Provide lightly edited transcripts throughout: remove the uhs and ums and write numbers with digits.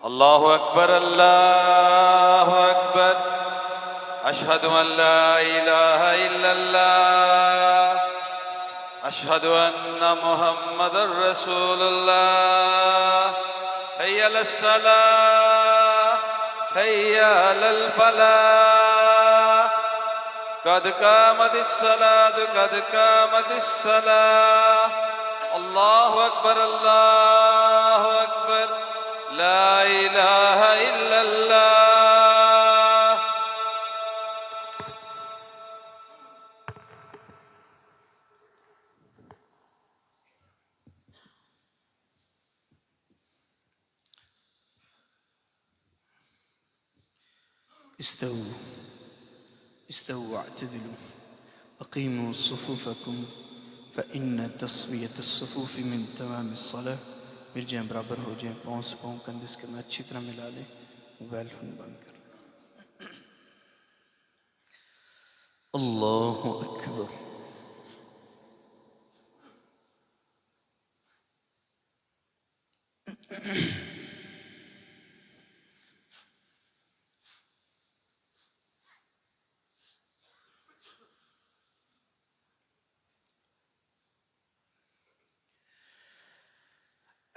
الله أكبر الله أكبر أشهد أن لا إله إلا الله أشهد أن محمد رسول الله حي على الصلاة حي على الفلاح قد قامت الصلاة قد قامت الصلاة الله أكبر الله أكبر لا إله إلا الله. استووا واعتدلوا أقيموا صفوفكم فإن تسوية الصفوف من تمام الصلاة. मिल जाएं, बराबर हो जाएं, पाँव से पाँव कंधे से कंधा अच्छी तरह मिला लें, मोबाइल फोन बंद कर. अल्लाहु अकबर.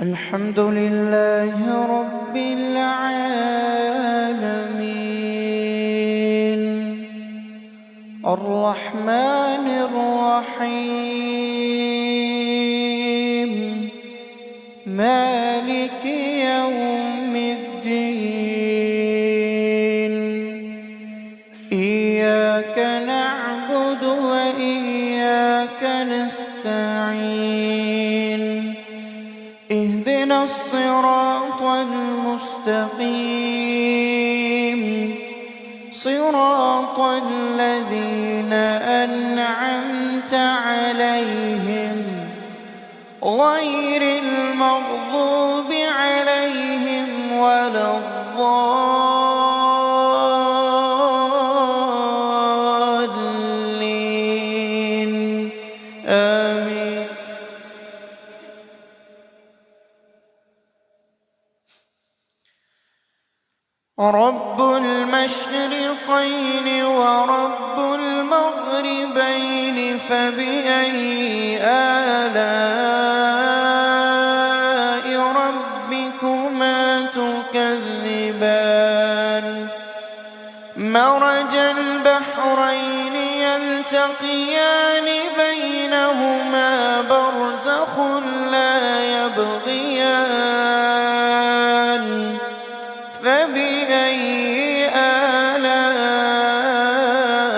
الحمد لله رب العالمين الرحمن الرحيم مالك يوم الدين إياك نعبد وإياك نستعين اهدنا الصراط المستقيم صراط الذين أنعمت عليهم غير المغضوب عليهم ولا الضالين آمين. رب المشرقين ورب المغربين فبأي آلاء ربكما تكذبان مرج البحرين يلتقيان بينهما برزخ لا يبغيان فبأي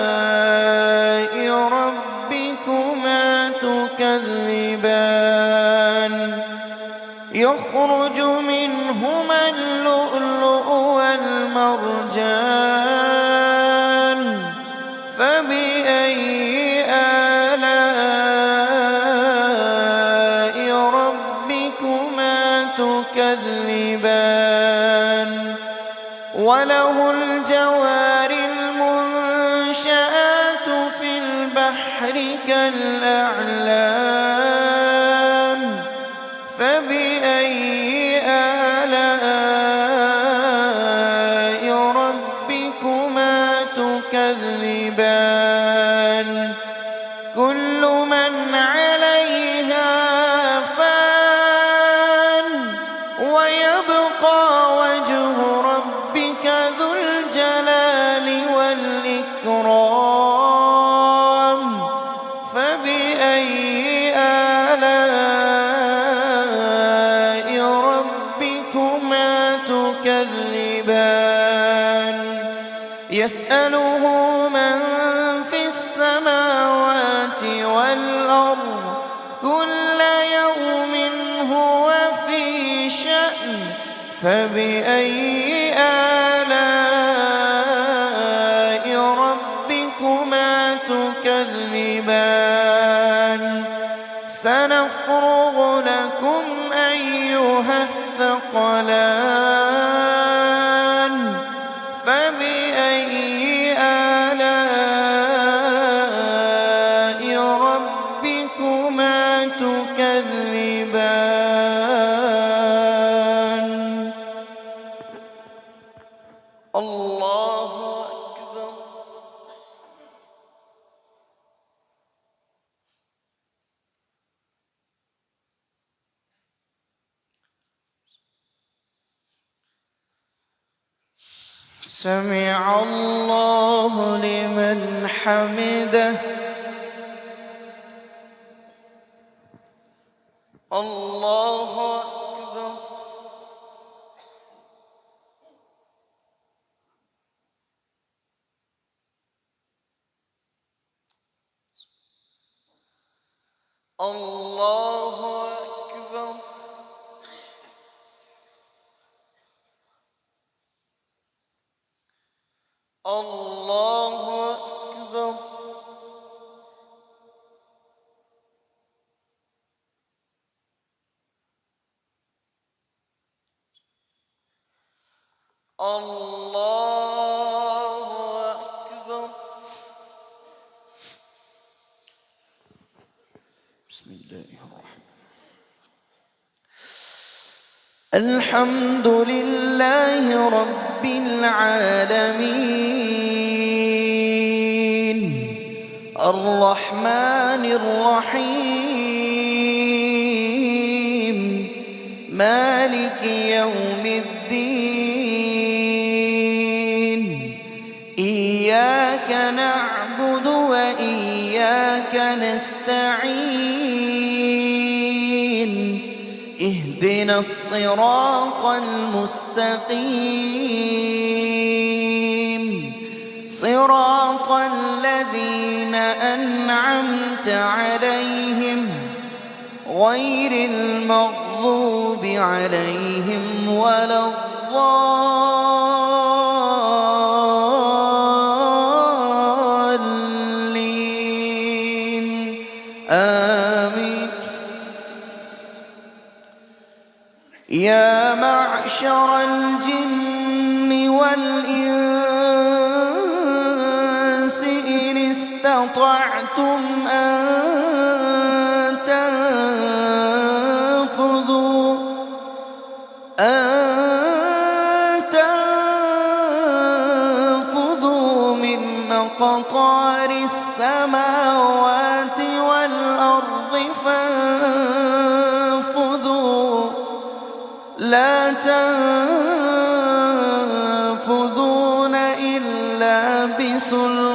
آلاء ربكما تكذبان يخرج منهما اللؤلؤ والمرجان فبأي آلاء ربكما تكذبان وله الجوار المنشآت في البحر كالأعلام فبأي آلاء ربكما تكذبان كل من عليها فان ويبقى وجه ربك ذو الجلال والإكرام فبأي آلاء ربكما تكذبان يسأله من في السماوات والأرض كل يوم هو في شأن فبأي آلاء ربكما تكذبان سنفرغ لكم أيها الثقلان فبأي آلاء ربكما تكذبان سمع الله لمن حمده. الله أكبر. الله أكبر. الله أكبر. الله أكبر. بسم الله الرحمن الرحيم. الحمد لله رب العالمين الرحمن الرحيم مالك يوم الدين إياك نعبد وإياك نستعين اهدنا الصراط المستقيم صراط الذين أنعمت عليهم غير المغضوب عليهم ولا الضالين آمين. يا معشر الجن والإنس إن استطعتم أن تنفذوا من أقطار السماوات والأرض فانفذوا لا تنفذون إلا بسلطان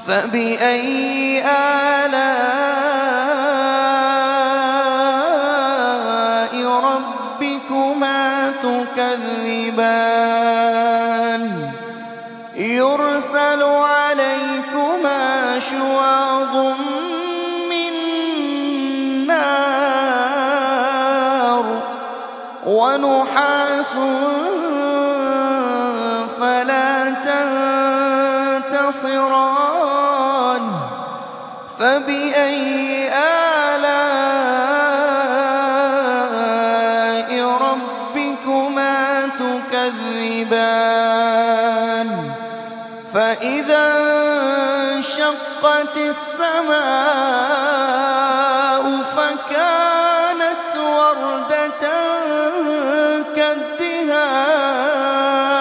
فبأي آلاء ربكما تكذبان يرسل عليكما شواظ من نار ونحاس فلا تنتصران فبأي آلاء ربكما تكذبان فإذا انشقت السماء فكانت وردة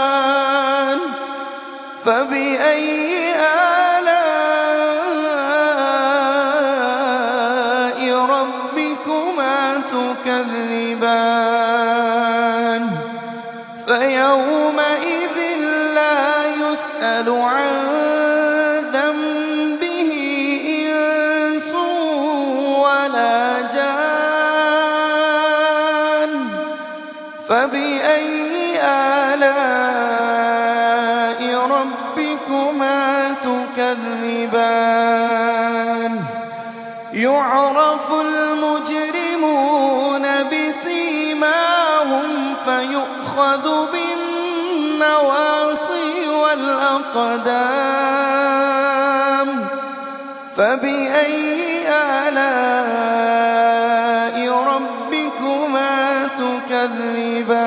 كالدهان فبأي آلاء ربكما تكذبان فيومئذ لا يسأل عن ذنبه إنس ولا جان فبأي آلاء ربكما تكذبان يعرف المجرمون بسيماهم فيؤخذ بالنواصي والأقدام فبأي آلاء ربكما تكذبان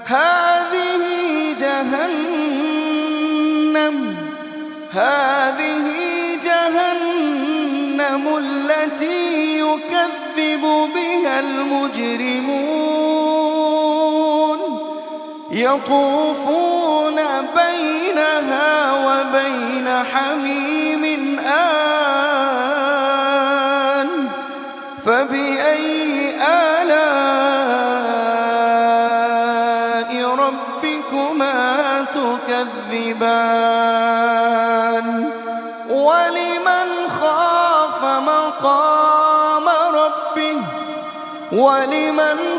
هذه جهنم التي يكذب بها المجرمون يطوفون بينها وبين حميم آن فبأي تكذبان ولمن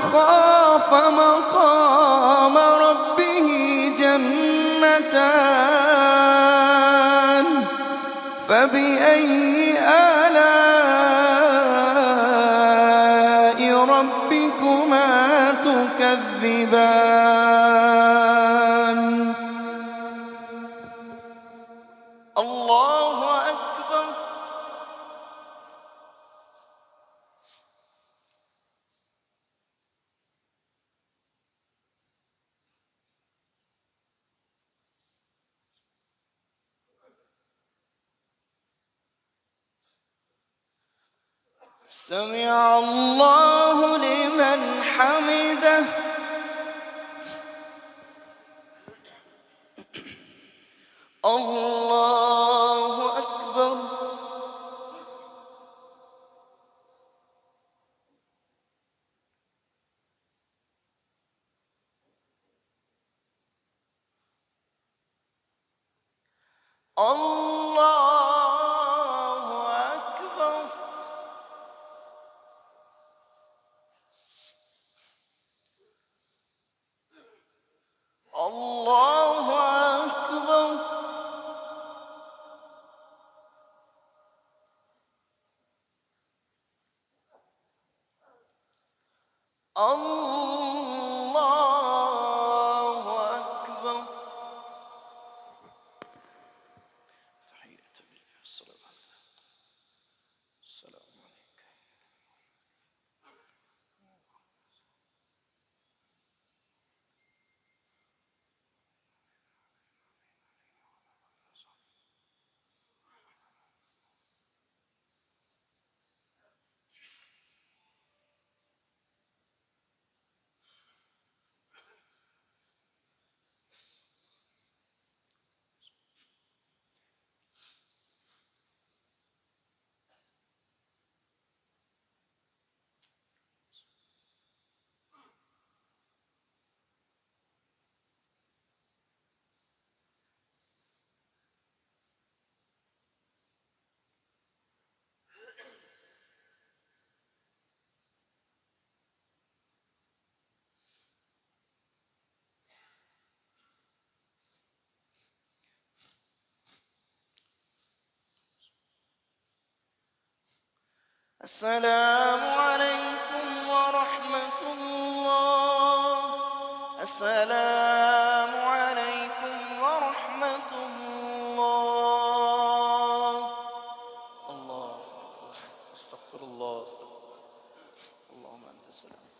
خاف مقام ربه جنتان فبأي آلاء ربكما تكذبان الله أكبر. سمع الله لمن حمده. الله أكبر. الله أكبر. الله أكبر. الله أكبر. تحية لله السلام عليك. السلام عليكم ورحمة الله. السلام عليكم ورحمة الله. الله أكبر. استغفر الله. اللهم أنت السلام.